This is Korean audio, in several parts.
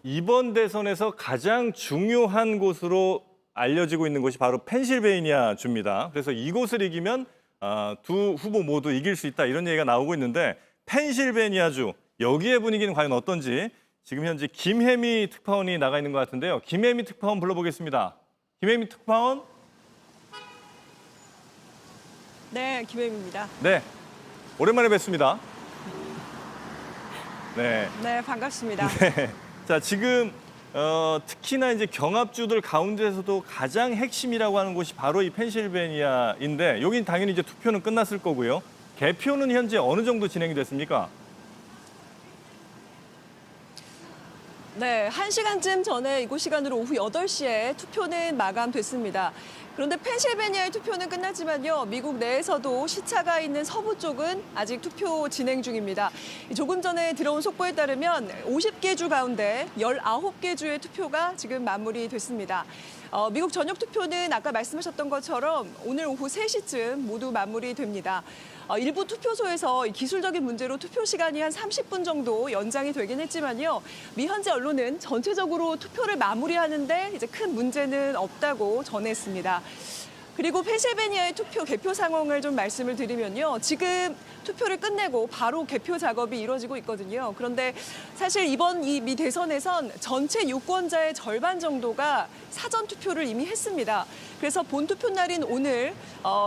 이번 대선에서 가장 중요한 곳으로 알려지고 있는 곳이 바로 펜실베이니아 주입니다. 그래서 이곳을 이기면 두 후보 모두 이길 수 있다 이런 얘기가 나오고 있는데 펜실베이니아 주 여기의 분위기는 과연 어떤지 지금 현재 김혜미 특파원이 나가 있는 것 같은데요. 김혜미 특파원 불러보겠습니다. 김혜미 특파원. 네, 김혜미입니다. 네, 오랜만에 뵙습니다. 네. 네, 반갑습니다. 네. 자, 지금 특히나 이제 경합주들 가운데서도 가장 핵심이라고 하는 곳이 바로 이 펜실베이니아인데 여긴 당연히 이제 투표는 끝났을 거고요. 개표는 현재 어느 정도 진행이 됐습니까? 네, 1시간쯤 전에 이곳 시간으로 오후 8시에 투표는 마감됐습니다. 그런데 펜실베이니아의 투표는 끝났지만요. 미국 내에서도 시차가 있는 서부 쪽은 아직 투표 진행 중입니다. 조금 전에 들어온 속보에 따르면 50개 주 가운데 19개 주의 투표가 지금 마무리됐습니다. 미국 전역 투표는 아까 말씀하셨던 것처럼 오늘 오후 3시쯤 모두 마무리됩니다. 일부 투표소에서 기술적인 문제로 투표 시간이 한 30분 정도 연장이 되긴 했지만요. 미 현지 언론은 전체적으로 투표를 마무리하는데 이제 큰 문제는 없다고 전했습니다. 그리고 펜실베이니아의 투표 개표 상황을 좀 말씀을 드리면요. 지금 투표를 끝내고 바로 개표 작업이 이루어지고 있거든요. 그런데 사실 이번 이 미 대선에선 전체 유권자의 절반 정도가 사전 투표를 이미 했습니다. 그래서 본 투표 날인 오늘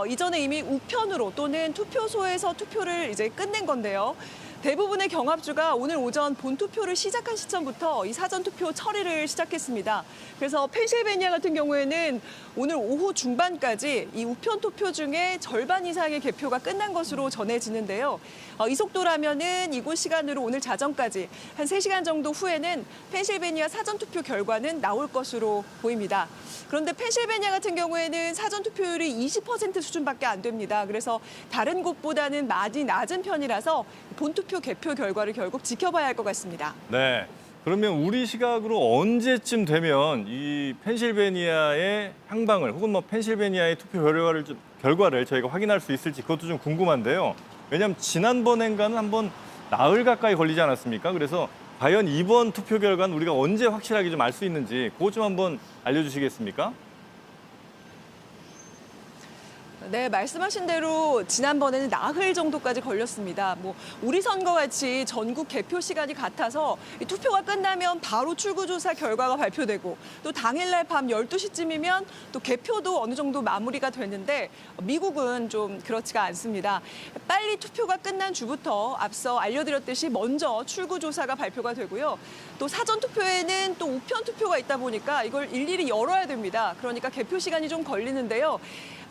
이전에 이미 우편으로 또는 투표소에서 투표를 이제 끝낸 건데요. 대부분의 경합주가 오늘 오전 본투표를 시작한 시점부터 이 사전투표 처리를 시작했습니다. 그래서 펜실베이니아 같은 경우에는 오늘 오후 중반까지 이 우편 투표 중에 절반 이상의 개표가 끝난 것으로 전해지는데요. 이 속도라면은 이곳 시간으로 오늘 자정까지 한 3시간 정도 후에는 펜실베이니아 사전투표 결과는 나올 것으로 보입니다. 그런데 펜실베이니아 같은 경우에는 사전투표율이 20% 수준밖에 안 됩니다. 그래서 다른 곳보다는 많이 낮은 편이라서 본투표 개표 결과를 결국 지켜봐야 할 것 같습니다. 네. 그러면 우리 시각으로 언제쯤 되면 이 펜실베이니아의 향방을 혹은 뭐 펜실베이니아의 투표 결과를 저희가 확인할 수 있을지 그것도 좀 궁금한데요. 왜냐하면 지난번엔가는 한번 나흘 가까이 걸리지 않았습니까? 그래서 과연 이번 투표 결과는 우리가 언제 확실하게 좀 알 수 있는지 그것 좀 한번 알려주시겠습니까? 네, 말씀하신 대로 지난번에는 나흘 정도까지 걸렸습니다. 우리 선거 같이 전국 개표 시간이 같아서 투표가 끝나면 바로 출구조사 결과가 발표되고 또 당일날 밤 12시쯤이면 또 개표도 어느 정도 마무리가 되는데 미국은 좀 그렇지가 않습니다. 빨리 투표가 끝난 주부터 앞서 알려드렸듯이 먼저 출구조사가 발표가 되고요. 또 사전투표에는 또 우편 투표가 있다 보니까 이걸 일일이 열어야 됩니다. 그러니까 개표 시간이 좀 걸리는데요.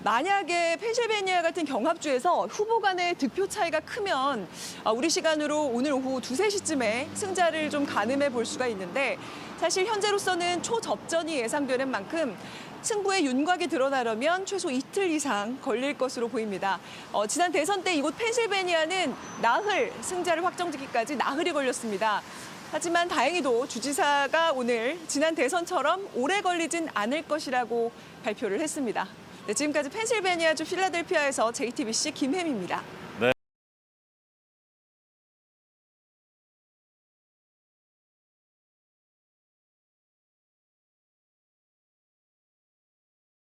만약에 펜실베이니아 같은 경합주에서 후보 간의 득표 차이가 크면 우리 시간으로 오늘 오후 2, 3시쯤에 승자를 좀 가늠해 볼 수가 있는데 사실 현재로서는 초접전이 예상되는 만큼 승부의 윤곽이 드러나려면 최소 이틀 이상 걸릴 것으로 보입니다. 지난 대선 때 이곳 펜실베이니아는 나흘 승자를 확정짓기까지 나흘이 걸렸습니다. 하지만 다행히도 주지사가 오늘 지난 대선처럼 오래 걸리진 않을 것이라고 발표를 했습니다. 네, 지금까지 펜실베이니아주 필라델피아에서 JTBC 김혜미입니다.